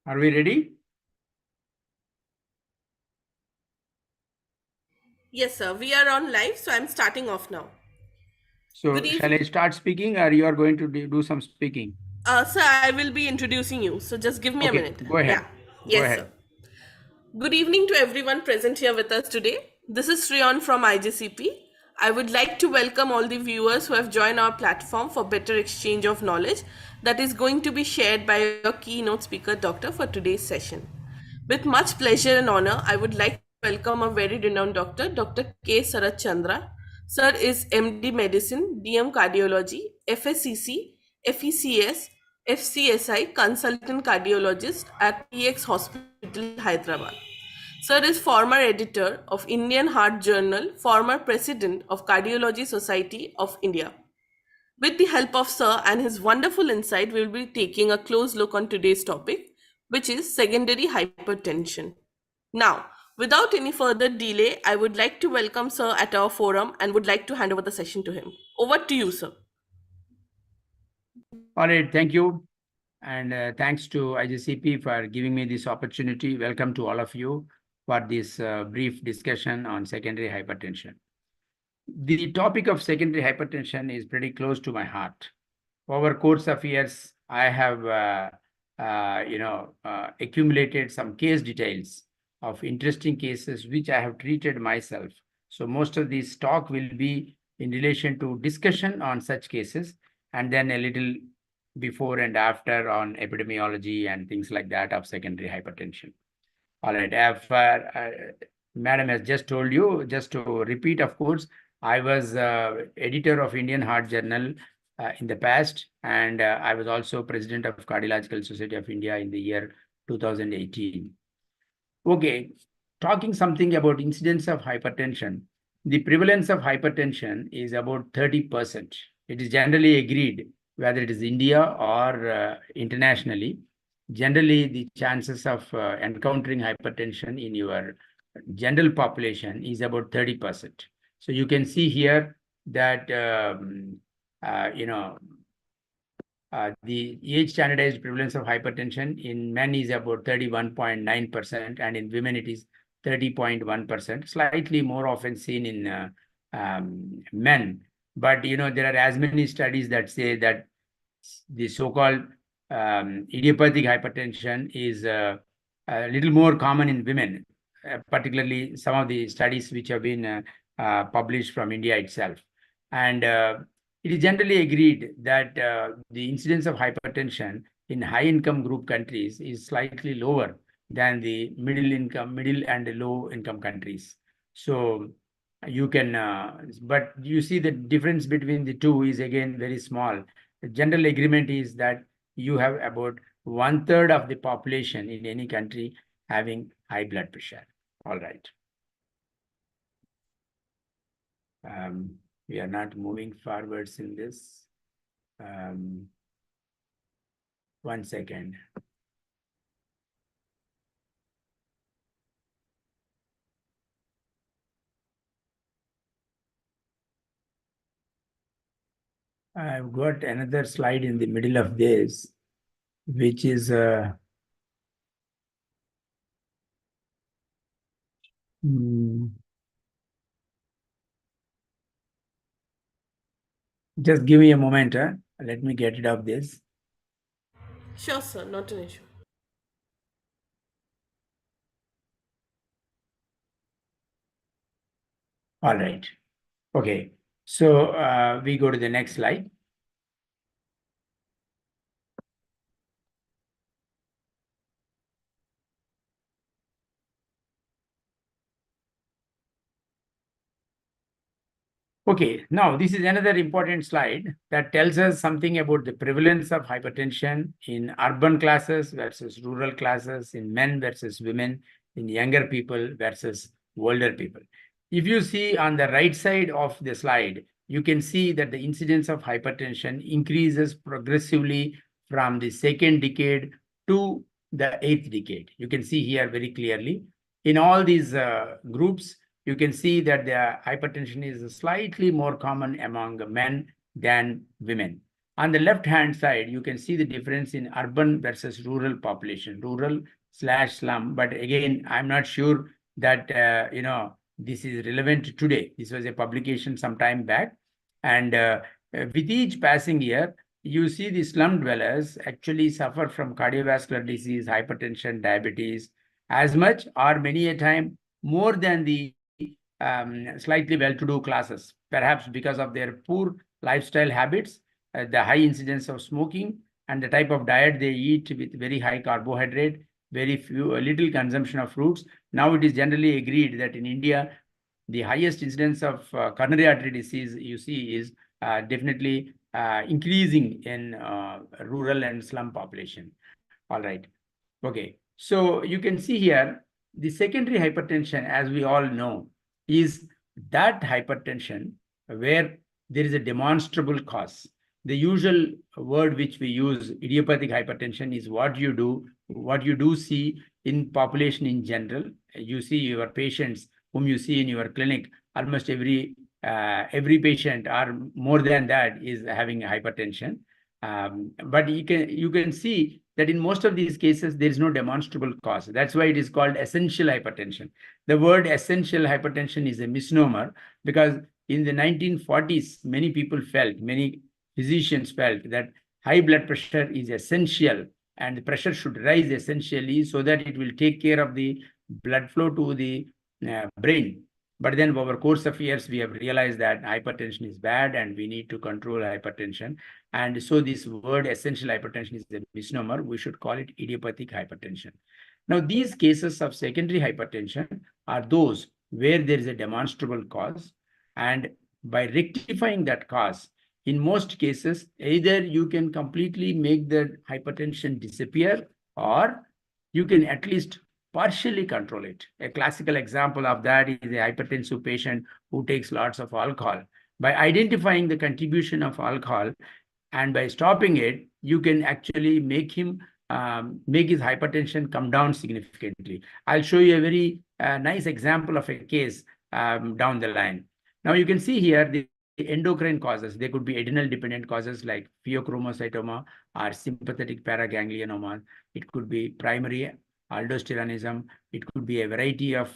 Are we ready? Yes, sir. We are on live, so I'm starting off now. Good So shall evening. I start speaking or you are going to do some speaking? Sir, I will be introducing you, so just give me a Okay, minute. go Yeah. ahead. Go Yes, sir. ahead. Good evening to everyone present here with us today. This is Shreyan from IGCP. I would like to welcome all the viewers who have joined our platform for better exchange of knowledge that is going to be shared by your keynote speaker, Doctor, for today's session. With much pleasure and honor, I would like to welcome a very renowned doctor, Dr. K. Sarat Chandra. Sir is MD Medicine, DM Cardiology, FSCC, FECS, FCSI, Consultant Cardiologist at PX Hospital, Hyderabad. Sir is former editor of Indian Heart Journal, former president of Cardiology Society of India. With the help of Sir and his wonderful insight, we will be taking a close look on today's topic, which is secondary hypertension. Now, without any further delay, I would like to welcome Sir at our forum and would like to hand over the session to him. Over to you, Sir. All right, thank you. And thanks to IGCP for giving me this opportunity. Welcome to all of you for this brief discussion on secondary hypertension. The topic of secondary hypertension is pretty close to my heart. Over course of years, I have accumulated some case details of interesting cases which I have treated myself. So most of this talk will be in relation to discussion on such cases, and then a little before and after on epidemiology and things like that of secondary hypertension. All right. Madam has just told you, just to repeat, of course, I was editor of Indian Heart Journal in the past, and I was also president of Cardiological Society of India in the year 2018. Okay, talking something about incidence of hypertension. The prevalence of hypertension is about 30%. It is generally agreed, whether it is India or internationally, generally the chances of encountering hypertension in your general population is about 30%. So you can see here that, the age standardized prevalence of hypertension in men is about 31.9%, and in women it is 30.1%, slightly more often seen in men. But there are as many studies that say that the so-called idiopathic hypertension is a little more common in women, particularly some of the studies which have been published from India itself. And it is generally agreed that the incidence of hypertension in high-income group countries is slightly lower than the middle and low-income countries. So you can, but you see the difference between the two is again very small. The general agreement is that you have about 1/3 of the population in any country having high blood pressure. All right. We are not moving forwards in this. 1 second. I've got another slide in the middle of this, which is just give me a moment. Let me get rid of this. Sure, sir. Not an issue. All right. Okay. So we go to the next slide. Okay, now this is another important slide that tells us something about the prevalence of hypertension in urban classes versus rural classes, in men versus women, in younger people versus older people. If you see on the right side of the slide, you can see that the incidence of hypertension increases progressively from the second decade to the 8th decade. You can see here very clearly. In all these groups, you can see that the hypertension is slightly more common among men than women. On the left-hand side, you can see the difference in urban versus rural population, rural/slum. But again, I'm not sure that, this is relevant today. This was a publication some time back. And with each passing year, you see the slum dwellers actually suffer from cardiovascular disease, hypertension, diabetes, as much or many a time more than the slightly well-to-do classes, perhaps because of their poor lifestyle habits, the high incidence of smoking, and the type of diet they eat with very high carbohydrate, little consumption of fruits. Now it is generally agreed that in India, the highest incidence of coronary artery disease you see is definitely increasing in rural and slum population. All right. Okay. So you can see here, the secondary hypertension, as we all know, is that hypertension where there is a demonstrable cause. The usual word which we use, idiopathic hypertension, is what you do see in population in general. You see your patients whom you see in your clinic, almost every patient or more than that is having hypertension. But you can see that in most of these cases, there is no demonstrable cause. That's why it is called essential hypertension. The word essential hypertension is a misnomer, because in the 1940s, many physicians felt that high blood pressure is essential and the pressure should rise essentially so that it will take care of the blood flow to the brain. But then over course of years, we have realized that hypertension is bad and we need to control hypertension. And so this word essential hypertension is a misnomer. We should call it idiopathic hypertension. Now, these cases of secondary hypertension are those where there is a demonstrable cause. And by rectifying that cause, in most cases, either you can completely make the hypertension disappear or you can at least partially control it. A classical example of that is a hypertensive patient who takes lots of alcohol. By identifying the contribution of alcohol and by stopping it, you can actually make him make his hypertension come down significantly. I'll show you a very nice example of a case down the line. Now you can see here the endocrine causes. They could be adrenal dependent causes like pheochromocytoma or sympathetic paraganglionoma. It could be primary aldosteronism. It could be a variety of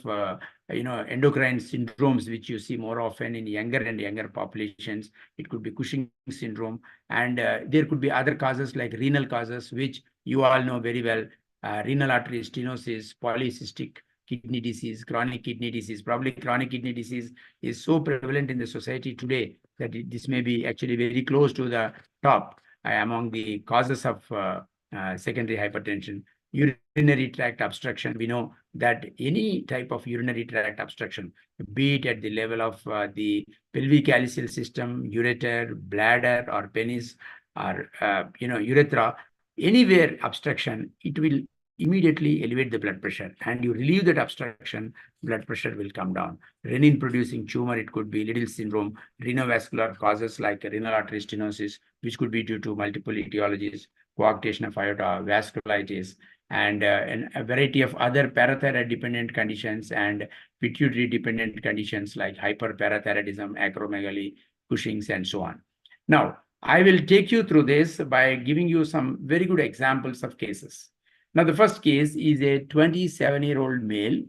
endocrine syndromes which you see more often in younger and younger populations. It could be Cushing syndrome, and there could be other causes like renal causes, which you all know very well: renal artery stenosis, polycystic kidney disease, chronic kidney disease. Probably chronic kidney disease is so prevalent in the society today that this may be actually very close to the top among the causes of secondary hypertension. Urinary tract obstruction. We know that any type of urinary tract obstruction, be it at the level of the pelvic calyceal system, ureter, bladder, or penis, or urethra, anywhere obstruction, it will immediately elevate the blood pressure, and you relieve that obstruction, blood pressure will come down. Renin producing tumor, it could be Liddle syndrome, renovascular causes like renal artery stenosis, which could be due to multiple etiologies, coarctation of aorta, vasculitis, and a variety of other parathyroid dependent conditions and pituitary dependent conditions like hyperparathyroidism, acromegaly, Cushing's, and so on. Now, I will take you through this by giving you some very good examples of cases. Now, the first case is a 27-year-old male.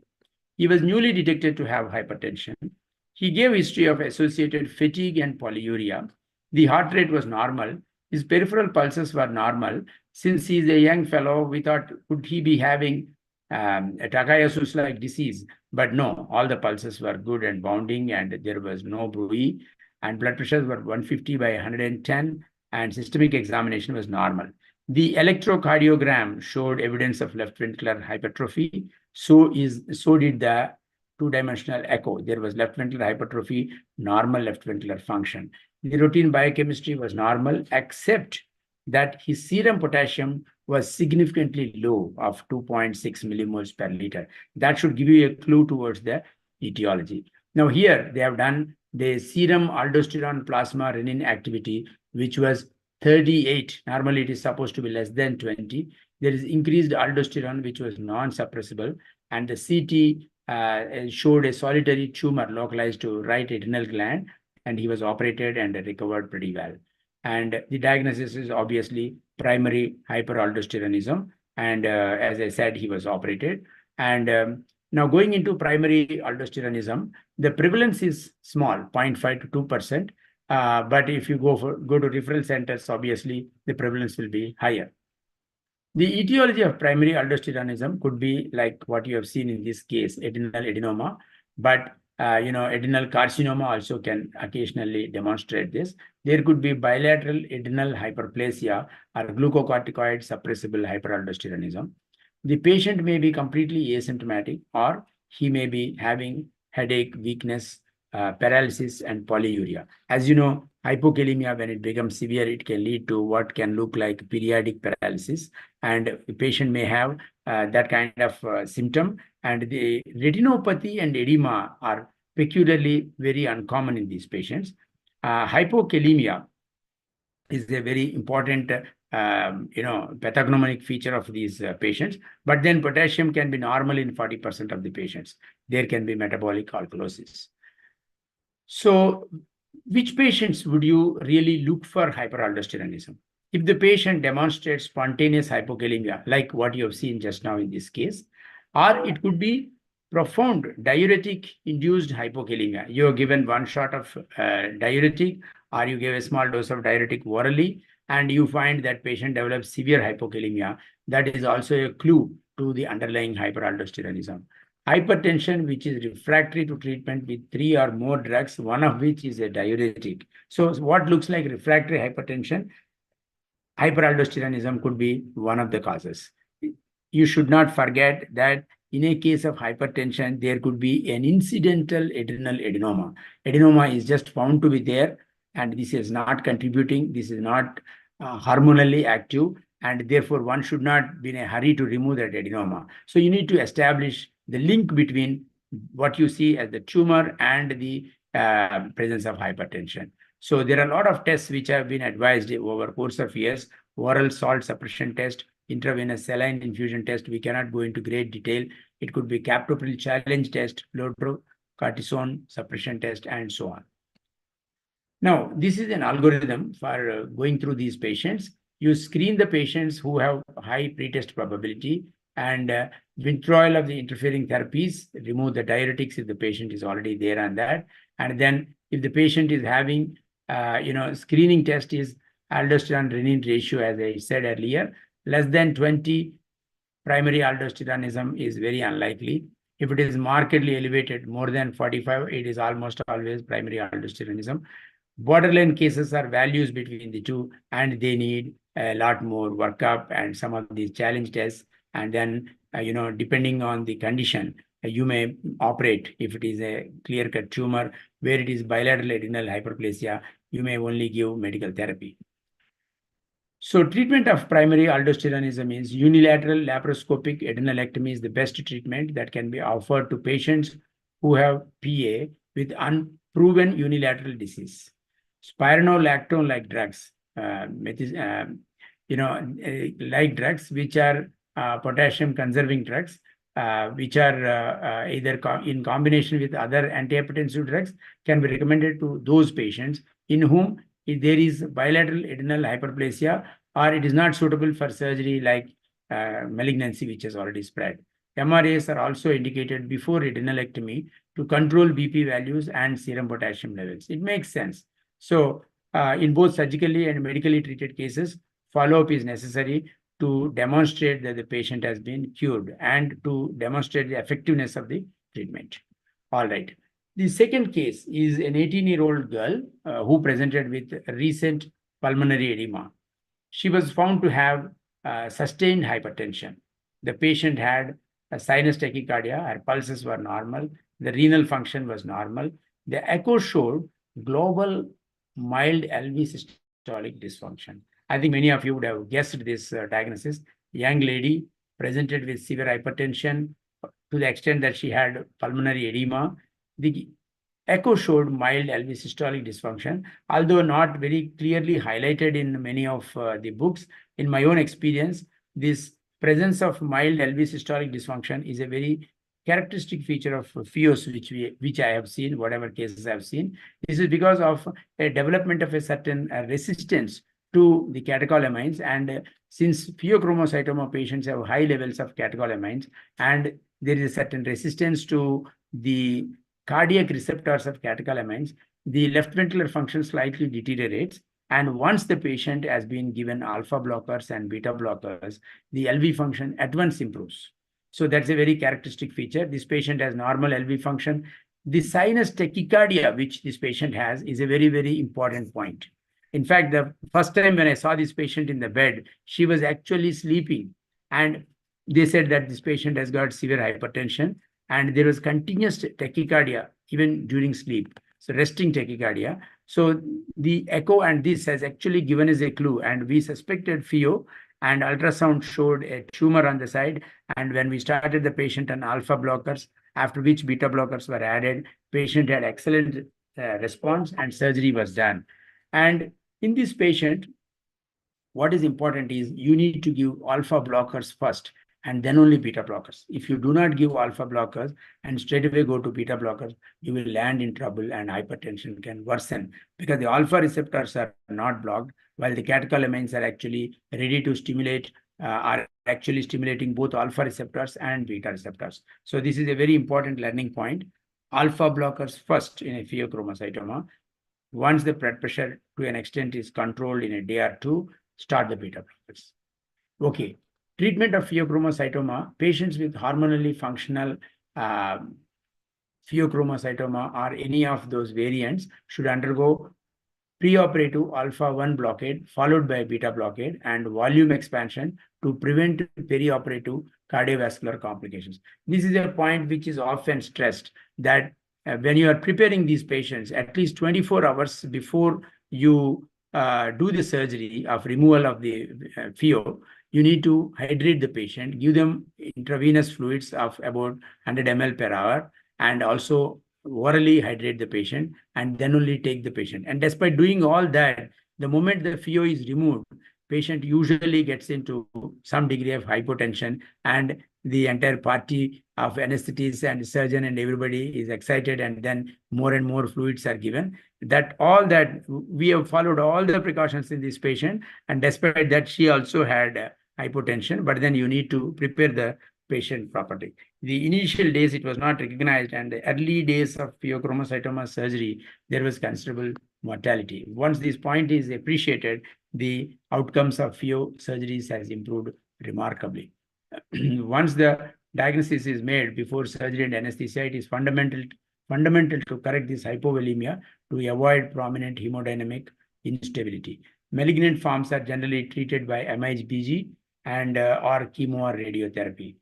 He was newly detected to have hypertension. He gave history of associated fatigue and polyuria. The heart rate was normal. His peripheral pulses were normal. Since he's a young fellow, we thought, could he be having a Takayasu-like disease? But no, all the pulses were good and bounding, and there was no bruit, and blood pressures were 150 by 110, and systemic examination was normal. The electrocardiogram showed evidence of left ventricular hypertrophy. So did the two-dimensional echo. There was left ventricular hypertrophy, normal left ventricular function. The routine biochemistry was normal, except that his serum potassium was significantly low of 2.6 millimoles per liter. That should give you a clue towards the etiology. Now here they have done the serum aldosterone plasma renin activity, which was 38. Normally it is supposed to be less than 20. There is increased aldosterone, which was non-suppressible, and the CT showed a solitary tumor localized to right adrenal gland, and he was operated and recovered pretty well. And the diagnosis is obviously primary hyperaldosteronism. And as I said, he was operated. And now going into primary aldosteronism, the prevalence is small, 0.5 to 2%. But if you go to referral centers, obviously the prevalence will be higher. The etiology of primary aldosteronism could be like what you have seen in this case, adrenal adenoma, but adrenal carcinoma also can occasionally demonstrate this. There could be bilateral adrenal hyperplasia or glucocorticoid suppressible hyperaldosteronism. The patient may be completely asymptomatic, or he may be having headache, weakness, paralysis, and polyuria. As you know, hypokalemia, when it becomes severe, it can lead to what can look like periodic paralysis, and the patient may have that kind of symptom. And the retinopathy and edema are peculiarly very uncommon in these patients. Hypokalemia is a very important pathognomonic feature of these patients. But then potassium can be normal in 40% of the patients. There can be metabolic alkalosis. So which patients would you really look for hyperaldosteronism? If the patient demonstrates spontaneous hypokalemia, like what you have seen just now in this case, or it could be profound diuretic-induced hypokalemia. You are given one shot of diuretic, or you give a small dose of diuretic orally, and you find that patient develops severe hypokalemia. That is also a clue to the underlying hyperaldosteronism. Hypertension, which is refractory to treatment with 3 or more drugs, one of which is a diuretic. So what looks like refractory hypertension, hyperaldosteronism could be one of the causes. You should not forget that in a case of hypertension, there could be an incidental adrenal adenoma. Adenoma is just found to be there, and this is not contributing. This is not hormonally active, and therefore one should not be in a hurry to remove that adenoma. So you need to establish the link between what you see as the tumor and the presence of hypertension. So there are a lot of tests which have been advised over course of years: oral salt suppression test, intravenous saline infusion test. We cannot go into great detail. It could be captopril challenge test, fluorocortisone suppression test, and so on. Now, this is an algorithm for going through these patients. You screen the patients who have high pretest probability, and withdrawal of the interfering therapies, remove the diuretics if the patient is already there on that. And then if the patient is having, screening test is aldosterone-renin ratio, as I said earlier, less than 20, primary aldosteronism is very unlikely. If it is markedly elevated, more than 45, it is almost always primary aldosteronism. Borderline cases are values between the two, and they need a lot more workup and some of these challenge tests. And then, depending on the condition, you may operate. If it is a clear-cut tumor where it is bilateral adrenal hyperplasia, you may only give medical therapy. So treatment of primary aldosteronism is unilateral laparoscopic adrenalectomy is the best treatment that can be offered to patients who have PA with unproven unilateral disease. Spironolactone-like drugs, like drugs which are potassium-conserving drugs, which are either in combination with other antihypertensive drugs, can be recommended to those patients in whom if there is bilateral adrenal hyperplasia, or it is not suitable for surgery like malignancy which has already spread. MRAs are also indicated before adrenalectomy to control BP values and serum potassium levels. It makes sense. So in both surgically and medically treated cases, follow-up is necessary to demonstrate that the patient has been cured and to demonstrate the effectiveness of the treatment. All right. The second case is an 18-year-old girl who presented with recent pulmonary edema. She was found to have sustained hypertension. The patient had a sinus tachycardia, her pulses were normal, the renal function was normal. The echo showed global mild LV systolic dysfunction. I think many of you would have guessed this diagnosis. Young lady presented with severe hypertension to the extent that she had pulmonary edema. The echo showed mild LV systolic dysfunction, although not very clearly highlighted in many of the books. In my own experience, this presence of mild LV systolic dysfunction is a very characteristic feature of Pheos, which I have seen, whatever cases I have seen. This is because of a development of a certain resistance to the catecholamines. And since pheochromocytoma patients have high levels of catecholamines, and there is a certain resistance to the cardiac receptors of catecholamines, the left ventricular function slightly deteriorates. And once the patient has been given alpha blockers and beta blockers, the LV function at once improves. So that's a very characteristic feature. This patient has normal LV function. The sinus tachycardia, which this patient has, is a very, very important point. In fact, the first time when I saw this patient in the bed, she was actually sleeping. And they said that this patient has got severe hypertension, and there was continuous tachycardia even during sleep. So resting tachycardia. So the echo and this has actually given us a clue, and we suspected Pheo, and ultrasound showed a tumor on the side. And when we started the patient on alpha blockers, after which beta blockers were added, patient had excellent response and surgery was done. And in this patient, what is important is you need to give alpha blockers first and then only beta blockers. If you do not give alpha blockers and straight away go to beta blockers, you will land in trouble and hypertension can worsen, because the alpha receptors are not blocked, while the catecholamines are actually ready to stimulate, are actually stimulating both alpha receptors and beta receptors. So this is a very important learning point. Alpha blockers first in a pheochromocytoma. Once the blood pressure to an extent is controlled in a day or two, start the beta blockers. Okay. Treatment of pheochromocytoma, patients with hormonally functional pheochromocytoma or any of those variants should undergo preoperative alpha-1 blockade followed by beta blockade and volume expansion to prevent perioperative cardiovascular complications. This is a point which is often stressed, that when you are preparing these patients, at least 24 hours before you do the surgery of removal of the Pheo, you need to hydrate the patient, give them intravenous fluids of about 100 ml per hour, and also orally hydrate the patient, and then only take the patient. And despite doing all that, the moment the Pheo is removed, patient usually gets into some degree of hypotension, and the entire party of anesthetists and surgeon and everybody is excited, and then more and more fluids are given. That all that we have followed all the precautions in this patient, and despite that she also had hypotension, but then you need to prepare the patient properly. The initial days it was not recognized, and the early days of pheochromocytoma surgery, there was considerable mortality. Once this point is appreciated, the outcomes of Pheo surgeries has improved remarkably. Once the diagnosis is made before surgery and anesthesia, it is fundamental to correct this hypovolemia to avoid prominent hemodynamic instability. Malignant forms are generally treated by MIBG and or chemo or radiotherapy.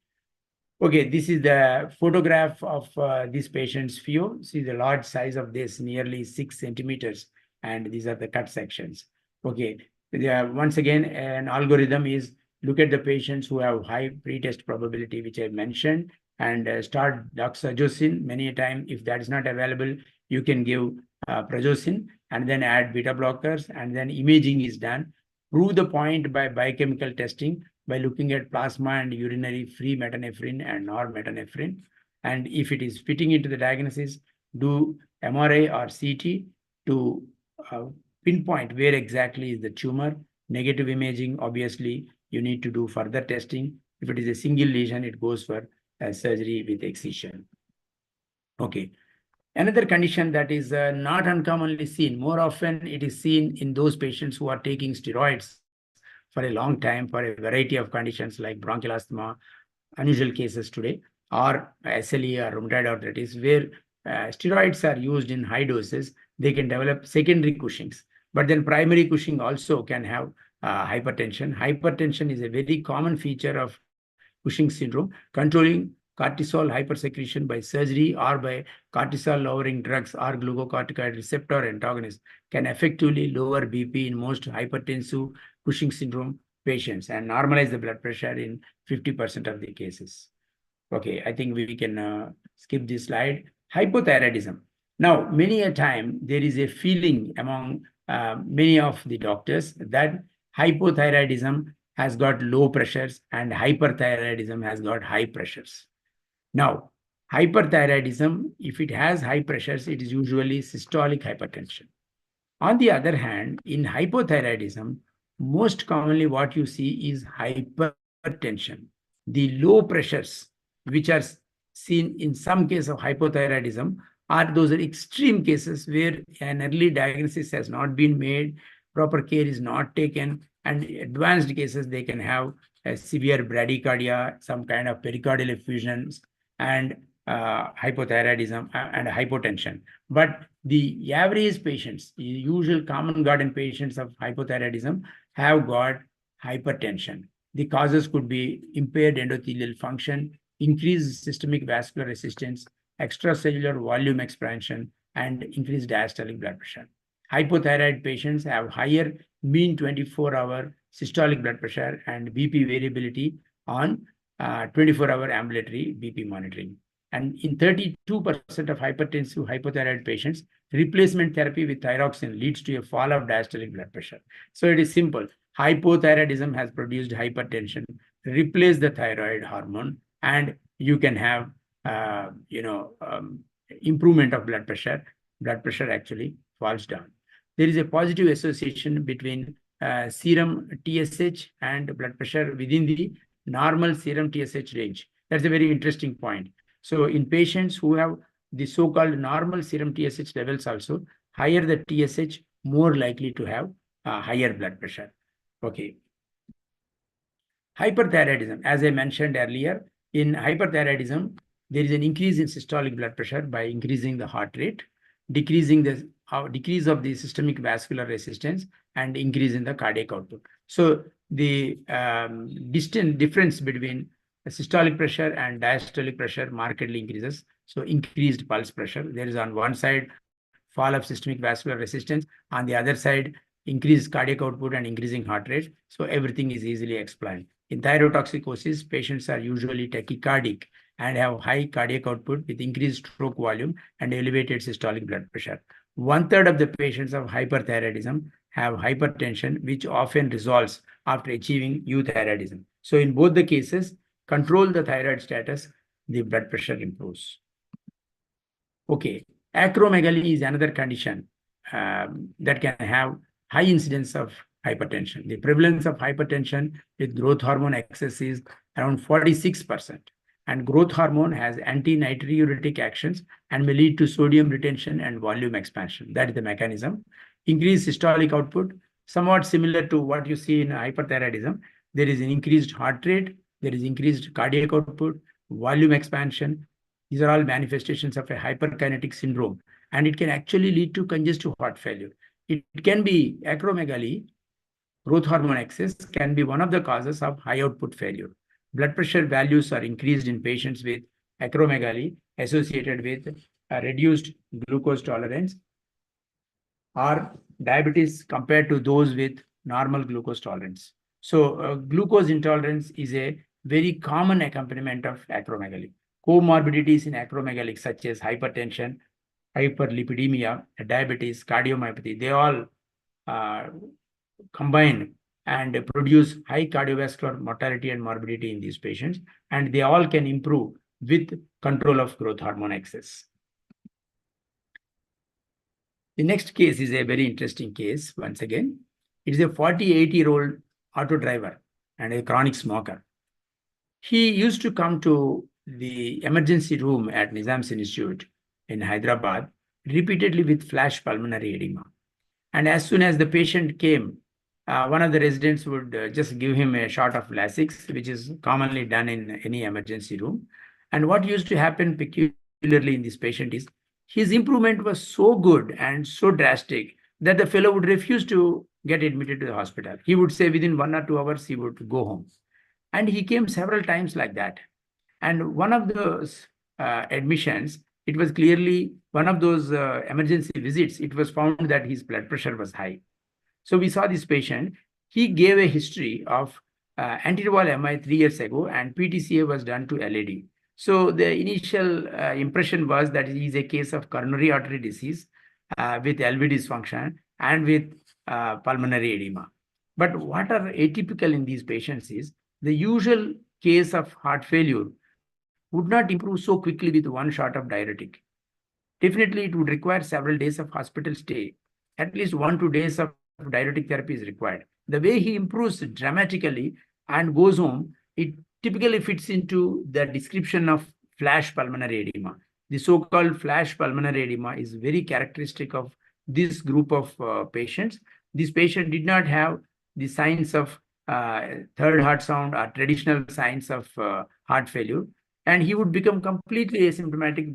Okay, this is the photograph of this patient's Pheo. See the large size of this, nearly 6 centimeters, and these are the cut sections. Okay, once again, an algorithm is look at the patients who have high pretest probability, which I mentioned, and start doxorubicin. Many a time, if that is not available, you can give prazosin and then add beta blockers, and then imaging is done. Prove the point by biochemical testing by looking at plasma and urinary free metanephrine and normetanephrine. And if it is fitting into the diagnosis, do MRI or CT to pinpoint where exactly is the tumor. Negative imaging, obviously, you need to do further testing. If it is a single lesion, it goes for surgery with excision. Okay. Another condition that is not uncommonly seen, more often it is seen in those patients who are taking steroids for a long time for a variety of conditions like bronchial asthma, unusual cases today, or SLE or rheumatoid arthritis, where steroids are used in high doses. They can develop secondary Cushing's, but then primary Cushing also can have hypertension. Hypertension is a very common feature of Cushing syndrome. Controlling cortisol hypersecretion by surgery or by cortisol-lowering drugs or glucocorticoid receptor antagonists can effectively lower BP in most hypertensive Cushing syndrome patients and normalize the blood pressure in 50% of the cases. Okay, I think we can skip this slide. Hypothyroidism. Now, many a time there is a feeling among many of the doctors that hypothyroidism has got low pressures and hyperthyroidism has got high pressures. Now, Hyperthyroidism, if it has high pressures, it is usually systolic hypertension. On the other hand, in hypothyroidism, most commonly what you see is hypertension. The low pressures, which are seen in some case of hypothyroidism, are those extreme cases where an early diagnosis has not been made, proper care is not taken, and advanced cases, they can have a severe bradycardia, some kind of pericardial effusions, and hypothyroidism and hypotension. But the average patients, the usual common garden patients of hypothyroidism, have got hypertension. The causes could be impaired endothelial function, increased systemic vascular resistance, extracellular volume expansion, and increased diastolic blood pressure. Hypothyroid patients have higher mean 24-hour systolic blood pressure and BP variability on 24-hour ambulatory BP monitoring. And in 32% of hypertensive hypothyroid patients, replacement therapy with thyroxine leads to a fall of diastolic blood pressure. So it is simple. Hypothyroidism has produced hypertension. Replace the thyroid hormone, and you can have, improvement of blood pressure. Blood pressure actually falls down. There is a positive association between serum TSH and blood pressure within the normal serum TSH range. That's a very interesting point. So in patients who have the so-called normal serum TSH levels also, higher the TSH, more likely to have higher blood pressure. Okay. Hyperthyroidism, as I mentioned earlier, in hyperthyroidism, there is an increase in systolic blood pressure by increasing the heart rate, decreasing the decrease of the systemic vascular resistance, and increase in the cardiac output. So the distant difference between systolic pressure and diastolic pressure markedly increases. So increased pulse pressure. There is on one side fall of systemic vascular resistance, on the other side increased cardiac output and increasing heart rate. So everything is easily explained. In thyrotoxicosis, patients are usually tachycardic and have high cardiac output with increased stroke volume and elevated systolic blood pressure. 1/3 of the patients of hyperthyroidism have hypertension, which often resolves after achieving euthyroidism. So in both the cases, control the thyroid status, the blood pressure improves. Okay, acromegaly is another condition that can have high incidence of hypertension. The prevalence of hypertension with growth hormone excess is around 46%. And growth hormone has anti-natriuretic actions and may lead to sodium retention and volume expansion. That is the mechanism. Increased systolic output, somewhat similar to what you see in hyperthyroidism. There is an increased heart rate, there is increased cardiac output, volume expansion. These are all manifestations of a hyperkinetic syndrome, and it can actually lead to congestive heart failure. It can be acromegaly, growth hormone excess can be one of the causes of high output failure. Blood pressure values are increased in patients with acromegaly associated with reduced glucose tolerance or diabetes compared to those with normal glucose tolerance. So glucose intolerance is a very common accompaniment of acromegaly. Comorbidities in acromegaly such as hypertension, hyperlipidemia, diabetes, cardiomyopathy, they all combine and produce high cardiovascular mortality and morbidity in these patients, and they all can improve with control of growth hormone excess. The next case is a very interesting case. Once again, it is a 48-year-old auto driver and a chronic smoker. He used to come to the emergency room at Nizam's Institute in Hyderabad repeatedly with flash pulmonary edema. And as soon as the patient came, one of the residents would just give him a shot of Lasix, which is commonly done in any emergency room. And what used to happen peculiarly in this patient is his improvement was so good and so drastic that the fellow would refuse to get admitted to the hospital. He would say within 1 or 2 hours, he would go home. And he came several times like that. And one of those admissions, it was clearly one of those emergency visits, it was found that his blood pressure was high. So we saw this patient, he gave a history of antiretroviral MI 3 years ago, and PTCA was done to LAD. So the initial impression was that he is a case of coronary artery disease with LV dysfunction and with pulmonary edema. But what are atypical in these patients is the usual case of heart failure would not improve so quickly with one shot of diuretic. Definitely, it would require several days of hospital stay. At least 1 to 2 days of diuretic therapy is required. The way he improves dramatically and goes home, it typically fits into the description of flash pulmonary edema. The so-called flash pulmonary edema is very characteristic of this group of patients. This patient did not have the signs of third heart sound or traditional signs of heart failure, and he would become completely asymptomatic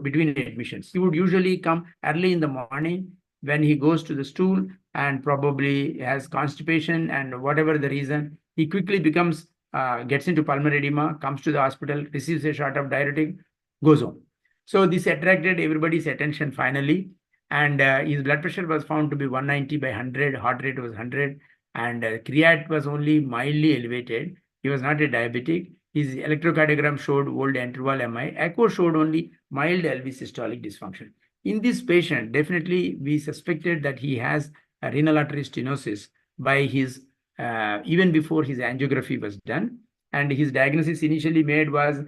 between admissions. He would usually come early in the morning when he goes to the stool and probably has constipation, and whatever the reason, he quickly gets into pulmonary edema, comes to the hospital, receives a shot of diuretic, goes home. So this attracted everybody's attention finally, and his blood pressure was found to be 190 by 100, heart rate was 100, and creat was only mildly elevated. He was not a diabetic. His electrocardiogram showed old interval MI. Echo showed only mild LV systolic dysfunction. In this patient, definitely we suspected that he has a renal artery stenosis by his even before his angiography was done. And his diagnosis initially made was,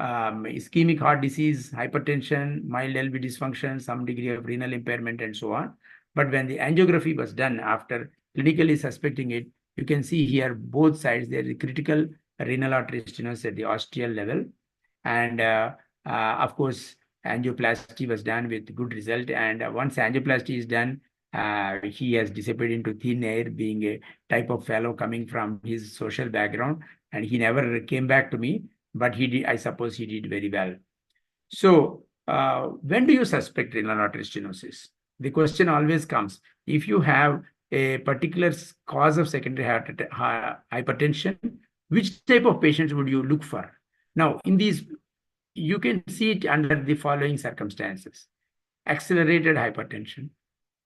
ischemic heart disease, hypertension, mild LV dysfunction, some degree of renal impairment, and so on. But when the angiography was done after clinically suspecting it, you can see here both sides, there is critical renal artery stenosis at the ostial level. And of course, angioplasty was done with good result. And once angioplasty is done, he has disappeared into thin air, being a type of fellow coming from his social background. And he never came back to me, but he did, I suppose he did very well. So when do you suspect renal artery stenosis? The question always comes, if you have a particular cause of secondary hypertension, which type of patients would you look for? Now, in these, you can see it under the following circumstances. Accelerated hypertension,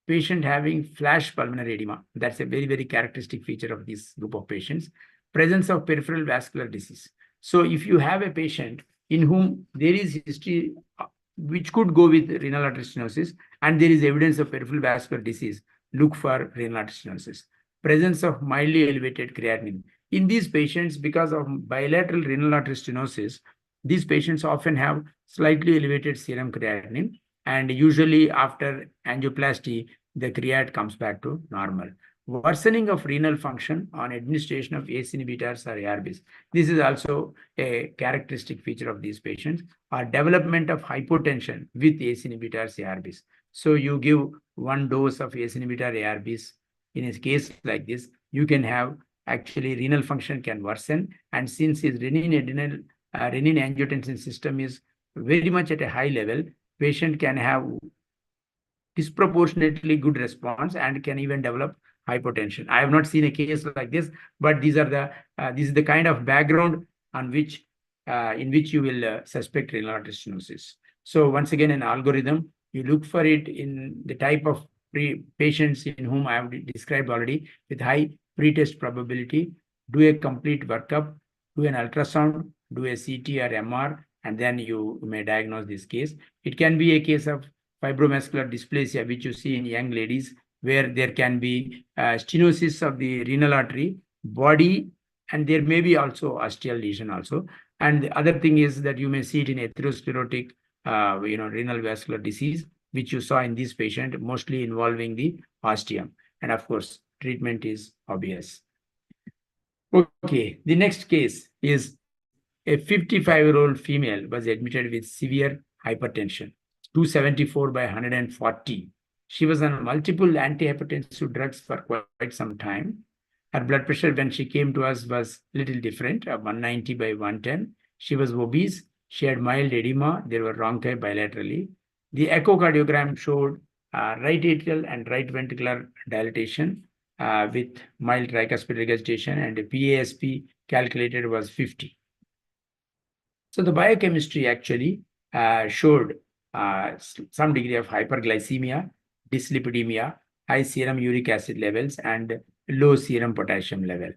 patient having flash pulmonary edema. That's a very, very characteristic feature of this group of patients. Presence of peripheral vascular disease. So if you have a patient in whom there is history which could go with renal artery stenosis, and there is evidence of peripheral vascular disease, look for renal artery stenosis. Presence of mildly elevated creatinine. In these patients, because of bilateral renal artery stenosis, these patients often have slightly elevated serum creatinine, and usually after angioplasty, the creat comes back to normal. Worsening of renal function on administration of ACE inhibitors or ARBs. This is also a characteristic feature of these patients, or development of hypotension with ACE inhibitors, ARBs. So you give one dose of ACE inhibitor, ARBs. In a case like this, you can have actually renal function can worsen, and since his renin-angiotensin system is very much at a high level, patient can have disproportionately good response and can even develop hypotension. I have not seen a case like this, but this is the kind of background on which in which you will suspect renal artery stenosis. So once again, an algorithm, you look for it in the type of patients in whom I have described already with high pretest probability, do a complete workup, do an ultrasound, do a CT or MR, and then you may diagnose this case. It can be a case of fibromuscular dysplasia, which you see in young ladies, where there can be stenosis of the renal artery, body, and there may be also osteal lesion also. And the other thing is that you may see it in atherosclerotic, renal vascular disease, which you saw in this patient, mostly involving the ostium. And of course, treatment is obvious. Okay, the next case is a 55-year-old female was admitted with severe hypertension, 274 by 140. She was on multiple antihypertensive drugs for quite some time. Her blood pressure when she came to us was a little different, 190 by 110. She was obese. She had mild edema. There were bronchi bilaterally. The echocardiogram showed right atrial and right ventricular dilatation with mild tricuspid regurgitation, and the PASP calculated was 50. So the biochemistry actually showed some degree of hyperglycemia, dyslipidemia, high serum uric acid levels, and low serum potassium level.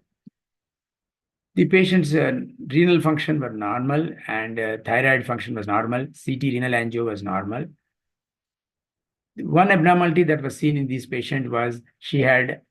The patient's renal function were normal, and thyroid function was normal. CT renal angio was normal. One abnormality that was seen in this patient was she had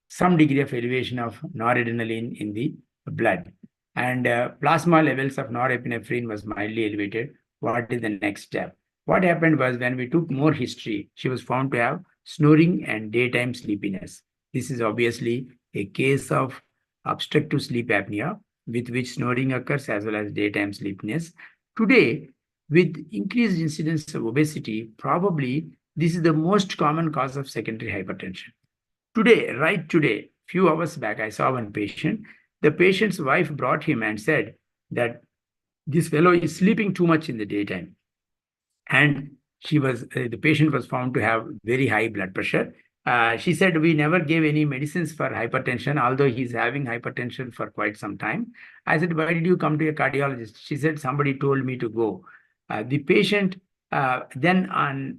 some degree of elevation of noradrenaline in the blood. and plasma levels of norepinephrine was mildly elevated. What is the next step? What happened was, when we took more history, she was found to have snoring and daytime sleepiness. This is obviously a case of obstructive sleep apnea, with which snoring occurs as well as daytime sleepiness. Today, with increased incidence of obesity, probably this is the most common cause of secondary hypertension. Today, right today, few hours back, I saw one patient. The patient's wife brought him and said that this fellow is sleeping too much in the daytime. And the patient was found to have very high blood pressure. She said, we never gave any medicines for hypertension, although he's having hypertension for quite some time. I said, why did you come to a cardiologist? She said, somebody told me to go. The patient, then on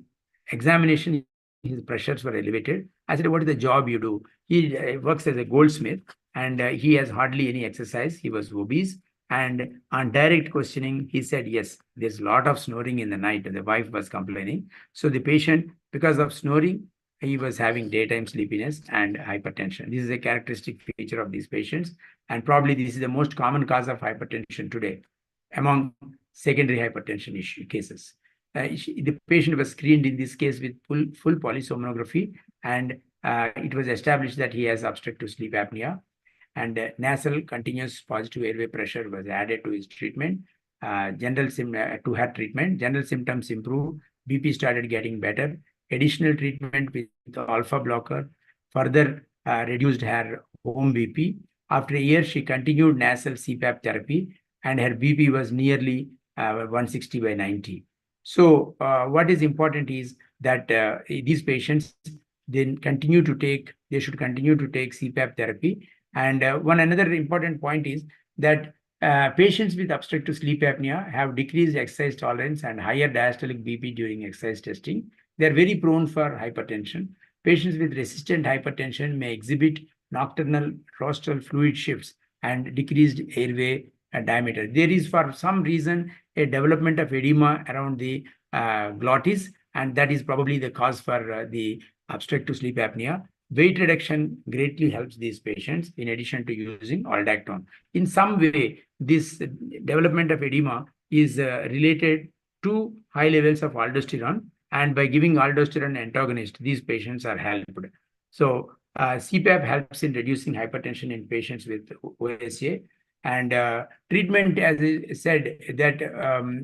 examination, his pressures were elevated. I said, what is the job you do? He works as a goldsmith, and he has hardly any exercise. He was obese. And on direct questioning, he said, yes, there's a lot of snoring in the night. The wife was complaining. So the patient, because of snoring, he was having daytime sleepiness and hypertension. This is a characteristic feature of these patients. And probably this is the most common cause of hypertension today among secondary hypertension cases. The patient was screened in this case with full polysomnography, and it was established that he has obstructive sleep apnea. And nasal continuous positive airway pressure was added to his treatment. To her treatment, general symptoms improved. BP started getting better. Additional treatment with the alpha blocker further reduced her home BP. After a year, she continued nasal CPAP therapy, and her BP was nearly 160 by 90. So what is important is that these patients then they should continue to take CPAP therapy. And another important point is that patients with obstructive sleep apnea have decreased exercise tolerance and higher diastolic BP during exercise testing. They are very prone for hypertension. Patients with resistant hypertension may exhibit nocturnal rostral fluid shifts and decreased airway diameter. There is, for some reason, a development of edema around the glottis, and that is probably the cause for the obstructive sleep apnea. Weight reduction greatly helps these patients, in addition to using aldactone. In some way, this development of edema is related to high levels of aldosterone, and by giving aldosterone antagonist, these patients are helped. So CPAP helps in reducing hypertension in patients with OSA. And treatment, as I said, that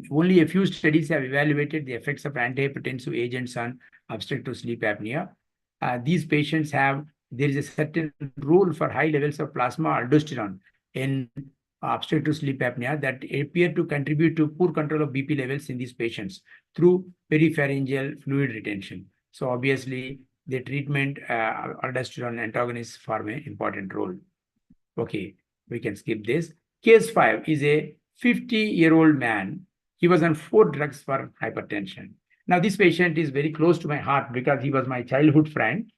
only a few studies have evaluated the effects of antihypertensive agents on obstructive sleep apnea. These patients there is a certain role for high levels of plasma aldosterone in obstructive sleep apnea that appear to contribute to poor control of BP levels in these patients through peripharyngeal fluid retention. So obviously, the treatment aldosterone antagonists form an important role. Okay, we can skip this. Case 5 is a 50-year-old man. He was on 4 drugs for hypertension. Now, this patient is very close to my heart because he was my childhood friend.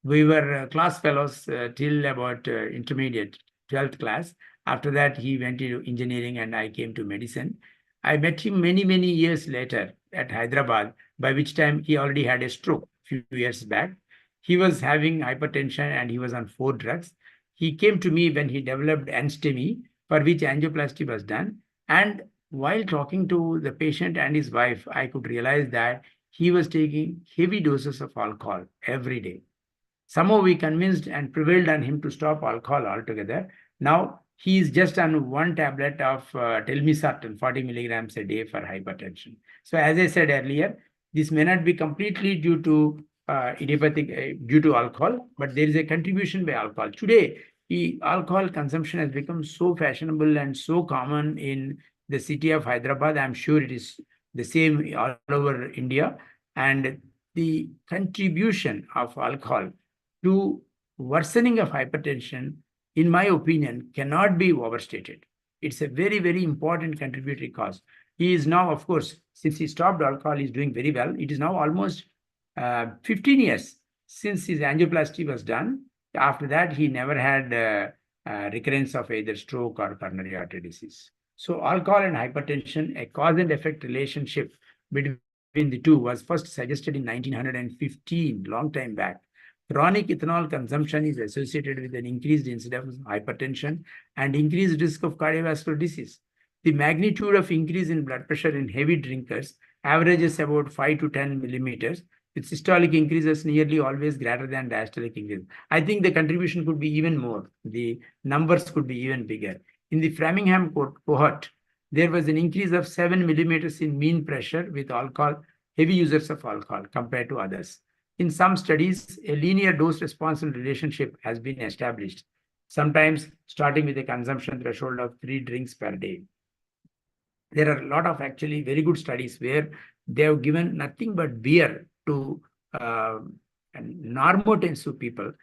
We were class fellows till about intermediate, 12th class. After that, he went into engineering and I came to medicine. I met him many, many years later at Hyderabad, by which time he already had a stroke a few years back. He was having hypertension and he was on 4 drugs. He came to me when he developed NSTEMI, for which angioplasty was done. And while talking to the patient and his wife, I could realize that he was taking heavy doses of alcohol every day. Somehow we convinced and prevailed on him to stop alcohol altogether. Now he is just on 1 tablet of telmisartan, 40 milligrams a day for hypertension. So as I said earlier, this may not be completely due to idiopathic, due to alcohol, but there is a contribution by alcohol. Today, alcohol consumption has become so fashionable and so common in the city of Hyderabad. I'm sure it is the same all over India. And the contribution of alcohol to worsening of hypertension, in my opinion, cannot be overstated. It's a very, very important contributory cause. He is now, of course, since he stopped alcohol, he's doing very well. It is now almost 15 years since his angioplasty was done. After that, he never had recurrence of either stroke or coronary artery disease. So alcohol and hypertension, a cause and effect relationship between the two was first suggested in 1915, long time back. chronic ethanol consumption is associated with an increased incidence of hypertension and increased risk of cardiovascular disease. The magnitude of increase in blood pressure in heavy drinkers averages about 5 to 10 millimeters, with systolic increases nearly always greater than diastolic increase. I think the contribution could be even more. The numbers could be even bigger. In the Framingham cohort, there was an increase of 7 millimeters in mean pressure with heavy users of alcohol compared to others. In some studies, a linear dose-responsive relationship has been established, sometimes starting with a consumption threshold of 3 drinks per day. There are a lot of actually very good studies where they have given nothing but beer to normotensive people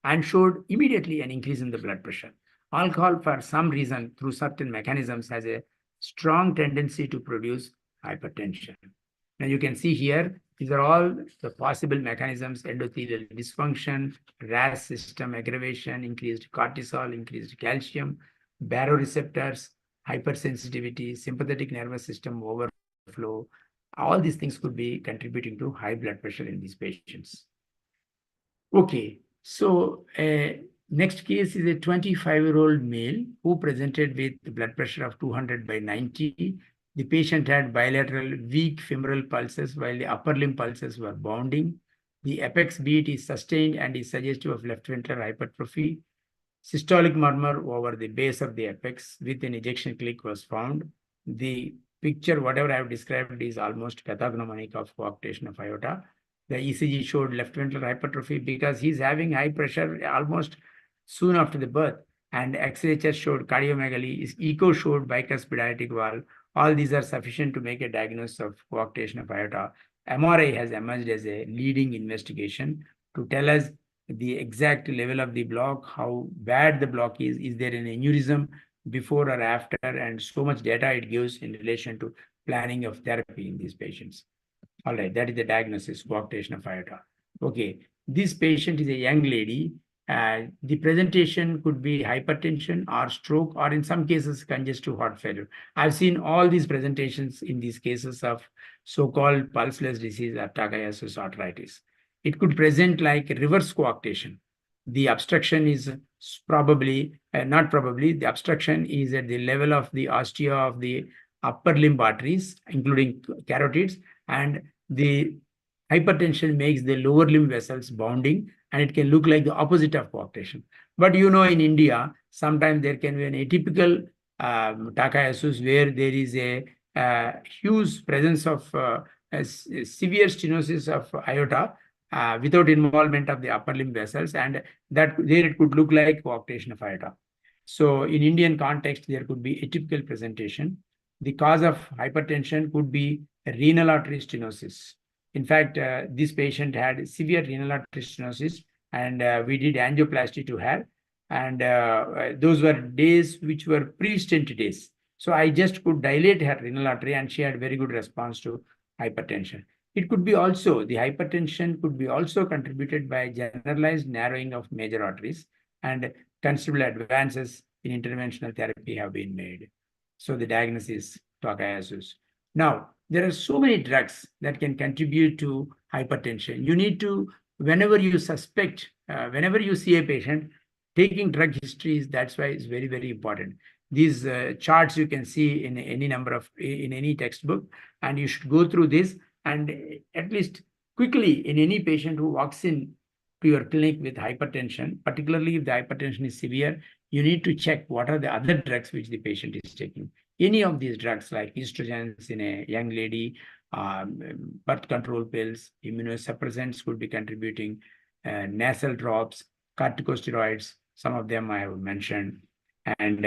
and showed immediately an increase in the blood pressure. Alcohol, for some reason, through certain mechanisms, has a strong tendency to produce hypertension. Now you can see here, these are all the possible mechanisms: endothelial dysfunction, RAS system aggravation, increased cortisol, increased calcium, baroreceptors, hypersensitivity, sympathetic nervous system overflow. All these things could be contributing to high blood pressure in these patients. Okay, so next case is a 25-year-old male who presented with blood pressure of 200/90. The patient had bilateral weak femoral pulses while the upper limb pulses were bounding. The apex beat is sustained and is suggestive of left ventral hypertrophy. Systolic murmur over the base of the apex with an ejection click was found. The picture, whatever I have described, is almost pathognomonic of coarctation of aorta. The ECG showed left ventral hypertrophy because he's having high pressure almost soon after the birth. And X-ray chest showed cardiomegaly. His echo showed bicuspid aortic valve. All these are sufficient to make a diagnosis of coarctation of aorta. MRI has emerged as a leading investigation to tell us the exact level of the block, how bad the block is there an aneurysm before or after, and so much data it gives in relation to planning of therapy in these patients. All right, that is the diagnosis, coarctation of aorta. Okay, this patient is a young lady. The presentation could be hypertension or stroke, or in some cases, congestive heart failure. I've seen all these presentations in these cases of so-called pulseless disease or Takayasu arteritis. It could present like reverse coarctation. The obstruction is probably, the obstruction is at the level of the ostia of the upper limb arteries, including carotids, and the hypertension makes the lower limb vessels bounding, and it can look like the opposite of coarctation. But you know, in India, sometimes there can be an atypical Takayasu where there is a huge presence of a severe stenosis of aorta without involvement of the upper limb vessels, and that there it could look like coarctation of aorta. So in Indian context, there could be atypical presentation. The cause of hypertension could be renal artery stenosis. In fact, this patient had severe renal artery stenosis, and we did angioplasty to her. And those were days which were pre-stent days. So I just could dilate her renal artery, and she had very good response to hypertension. It could be also, the hypertension could be also contributed by generalized narrowing of major arteries, and considerable advances in interventional therapy have been made. So the diagnosis is Takayasu. Now, there are so many drugs that can contribute to hypertension. You need to, whenever you suspect, whenever you see a patient, taking drug histories, that's why it's very, very important. These charts you can see in any number of, in any textbook, and you should go through this, and at least quickly in any patient who walks in to your clinic with hypertension, particularly if the hypertension is severe, you need to check what are the other drugs which the patient is taking. Any of these drugs like estrogens in a young lady, birth control pills, immunosuppressants could be contributing, nasal drops, corticosteroids, some of them I have mentioned. And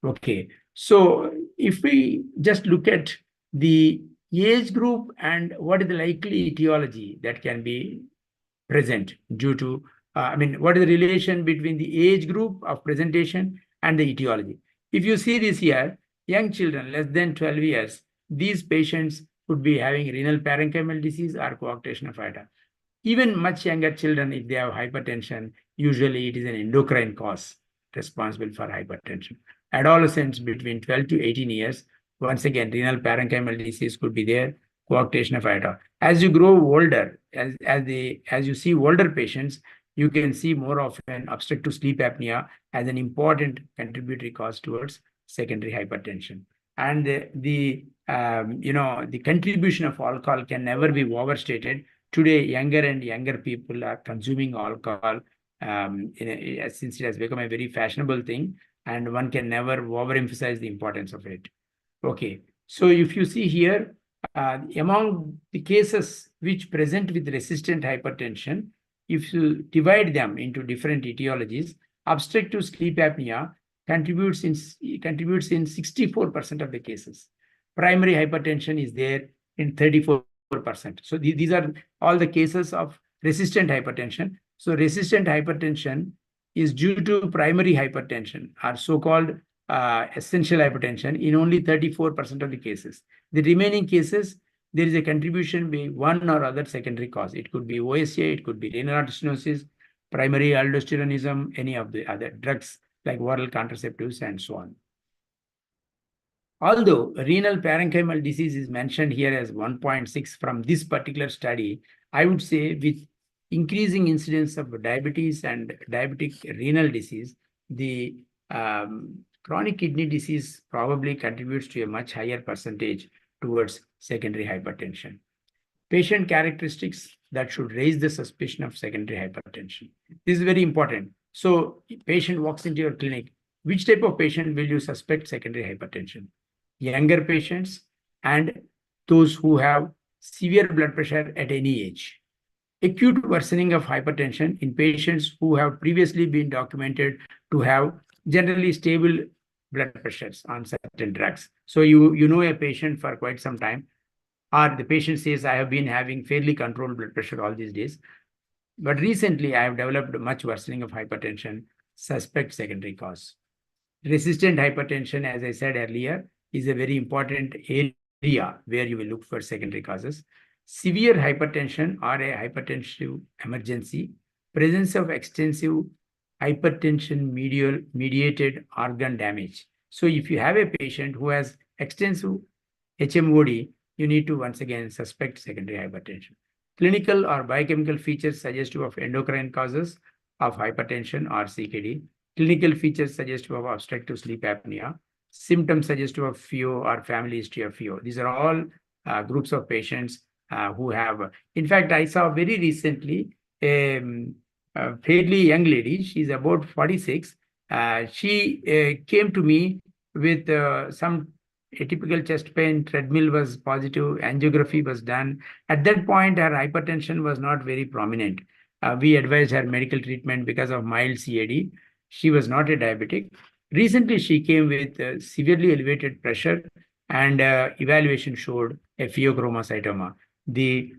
okay, so if we just look at the age group and what is the likely etiology that can be present due to, what is the relation between the age group of presentation and the etiology? If you see this here, young children less than 12 years, these patients could be having renal parenchymal disease or coarctation of aorta. Even much younger children, if they have hypertension, usually it is an endocrine cause responsible for hypertension. Adolescents between 12 to 18 years, once again, renal parenchymal disease could be there. coarctation of aorta. As you grow older, as you see older patients, you can see more often obstructive sleep apnea as an important contributory cause towards secondary hypertension. And the contribution of alcohol can never be overstated. Today, younger and younger people are consuming alcohol since it has become a very fashionable thing, and one can never overemphasize the importance of it. Okay, so if you see here, among the cases which present with resistant hypertension, if you divide them into different etiologies, obstructive sleep apnea contributes in 64% of the cases. Primary hypertension is there in 34%. So these are all the cases of resistant hypertension. So resistant hypertension is due to primary hypertension, or so-called essential hypertension, in only 34% of the cases. The remaining cases, there is a contribution by one or other secondary cause. It could be OSA, it could be renal stenosis, primary aldosteronism, any of the other drugs like oral contraceptives and so on. Although renal parenchymal disease is mentioned here as 1.6 from this particular study, I would say with increasing incidence of diabetes and diabetic renal disease, the chronic kidney disease probably contributes to a much higher percentage towards secondary hypertension. Patient characteristics that should raise the suspicion of secondary hypertension. This is very important. So, patient walks into your clinic. Which type of patient will you suspect secondary hypertension? Younger patients and those who have severe blood pressure at any age. Acute worsening of hypertension in patients who have previously been documented to have generally stable blood pressures on certain drugs. So you know a patient for quite some time, or the patient says, I have been having fairly controlled blood pressure all these days, but recently I have developed much worsening of hypertension, suspect secondary cause. Resistant hypertension, as I said earlier, is a very important area where you will look for secondary causes. Severe hypertension or a hypertensive emergency, presence of extensive hypertension mediated organ damage. So if you have a patient who has extensive HMOD, you need to once again suspect secondary hypertension. Clinical or biochemical features suggestive of endocrine causes of hypertension or CKD. Clinical features suggestive of obstructive sleep apnea. Symptoms suggestive of Pheo or family history of Pheo. These are all groups of patients who have. In fact, I saw very recently a fairly young lady. She's about 46. She came to me with some atypical chest pain, treadmill was positive, angiography was done. At that point, her hypertension was not very prominent. We advised her medical treatment because of mild CAD. She was not a diabetic. Recently, she came with severely elevated pressure, and evaluation showed a pheochromocytoma. The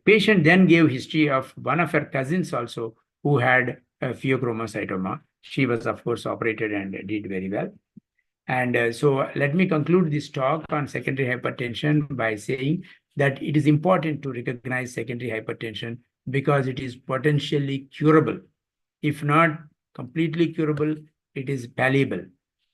patient then gave history of one of her cousins also who had a pheochromocytoma. She was, of course, operated and did very well. And so let me conclude this talk on secondary hypertension by saying that it is important to recognize secondary hypertension because it is potentially curable. If not completely curable, it is palliable.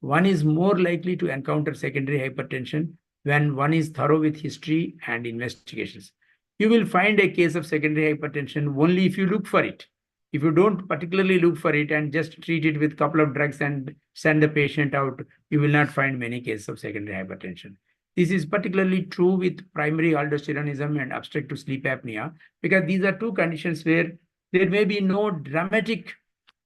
One is more likely to encounter secondary hypertension when one is thorough with history and investigations. You will find a case of secondary hypertension only if you look for it. If you don't particularly look for it and just treat it with a couple of drugs and send the patient out, you will not find many cases of secondary hypertension. This is particularly true with primary aldosteronism and obstructive sleep apnea, because these are two conditions where there may be no dramatic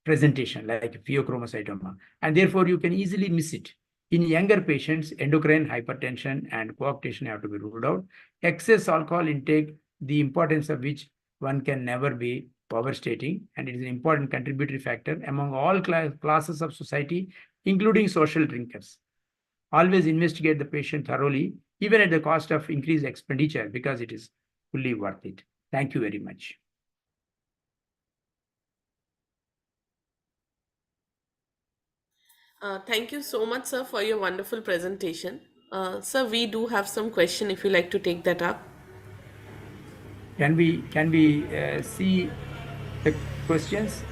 presentation like pheochromocytoma, and therefore you can easily miss it. In younger patients, endocrine hypertension and coarctation have to be ruled out. Excess alcohol intake, the importance of which one can never be overstating, and it is an important contributory factor among all classes of society, including social drinkers. Always investigate the patient thoroughly, even at the cost of increased expenditure, because it is fully worth it. Thank you very much. Thank you so much, sir, for your wonderful presentation. Sir, we do have some question if you like to take that up. Can we see the questions?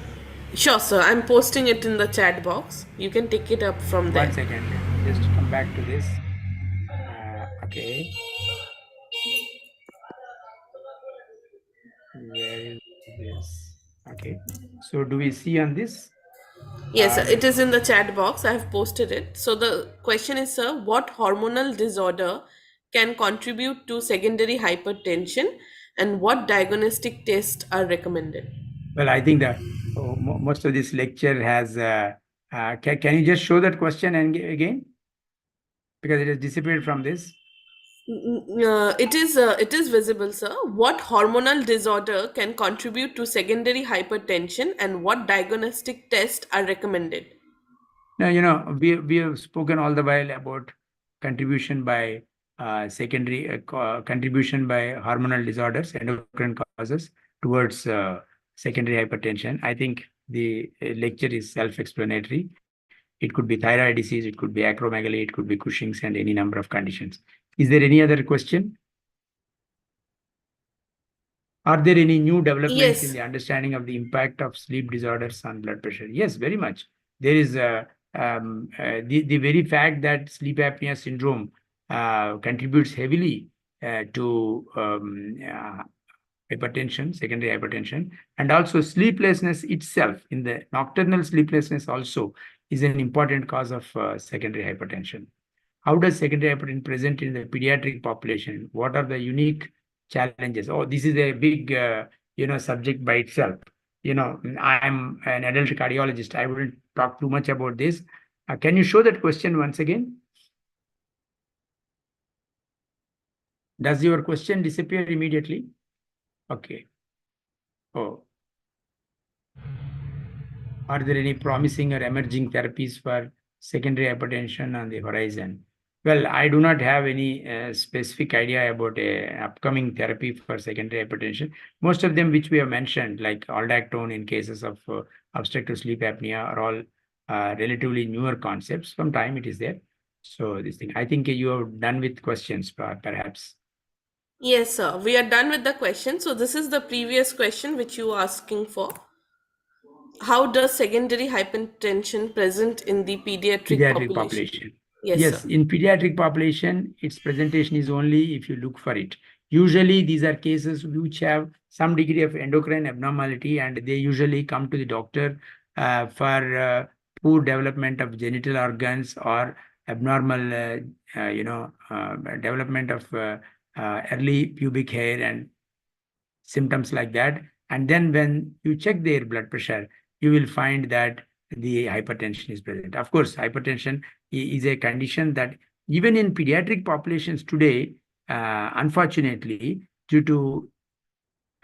Sure, sir. I'm posting it in the chat box. You can take it up from there. 1 second. Just come back to this. Okay. Okay. So do we see on this? Yes, sir, Or it is in the chat box. I have posted it. So the question is, sir, what hormonal disorder can contribute to secondary hypertension and what diagnostic tests are recommended? well, I think that most of this lecture has. Can you just show that question and again, because it has disappeared from this? It is visible, sir. What hormonal disorder can contribute to secondary hypertension and what diagnostic tests are recommended? Now, we have spoken all the while about contribution by contribution by hormonal disorders, endocrine causes towards secondary hypertension. I think the lecture is self-explanatory. It could be thyroid disease, it could be acromegaly, it could be Cushing's, and any number of conditions. Is there any other question? Are there any new developments in Yes. the understanding of the impact of sleep disorders on blood pressure? Yes, very much. There is the very fact that sleep apnea syndrome contributes heavily to hypertension, secondary hypertension, and also sleeplessness itself. In the nocturnal sleeplessness also is an important cause of secondary hypertension. How does secondary hypertension present in the pediatric population? What are the unique challenges? Oh, this is a big, subject by itself. I'm an adult cardiologist. I wouldn't talk too much about this. Can you show that question once again? Does your question disappear immediately? Okay. Oh. Are there any promising or emerging therapies for secondary hypertension on the horizon? Well, I do not have any specific idea about a upcoming therapy for secondary hypertension. Most of them which we have mentioned, like aldactone in cases of obstructive sleep apnea, are all relatively newer concepts. Some time it is there. So this thing, I think you are done with questions, perhaps. Yes, sir. We are done with the question. So this is the previous question which you were asking for. How does secondary hypertension present in the pediatric Pediatric population? population. Yes, Yes, sir. in pediatric population, its presentation is only if you look for it. Usually, these are cases which have some degree of endocrine abnormality, and they usually come to the doctor for poor development of genital organs or abnormal, development of early pubic hair and symptoms like that. And then when you check their blood pressure, you will find that the hypertension is present. Of course, hypertension is a condition that even in pediatric populations today, unfortunately, due to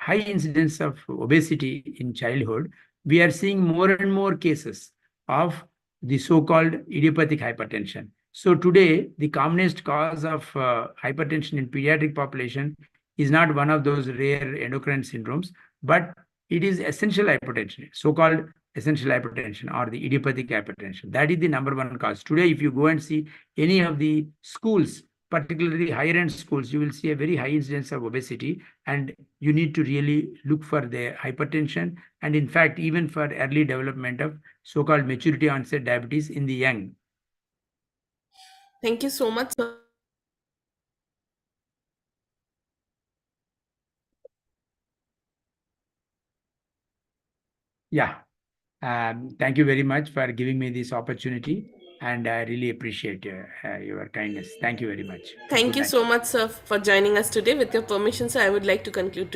high incidence of obesity in childhood, we are seeing more and more cases of the so-called idiopathic hypertension. So today, the commonest cause of hypertension in pediatric population is not one of those rare endocrine syndromes, but it is essential hypertension, so-called essential hypertension or the idiopathic hypertension. That is the number one cause. Today, if you go and see any of the schools, particularly higher end schools, you will see a very high incidence of obesity, and you need to really look for the hypertension, and in fact, even for early development of so-called maturity onset diabetes in the young. Thank you so much, sir. Yeah. Thank you very much for giving me this opportunity, and I really appreciate your kindness. Thank you very much. Thank Good you night. so much, sir, for joining us today. With your permission, sir, I would like to conclude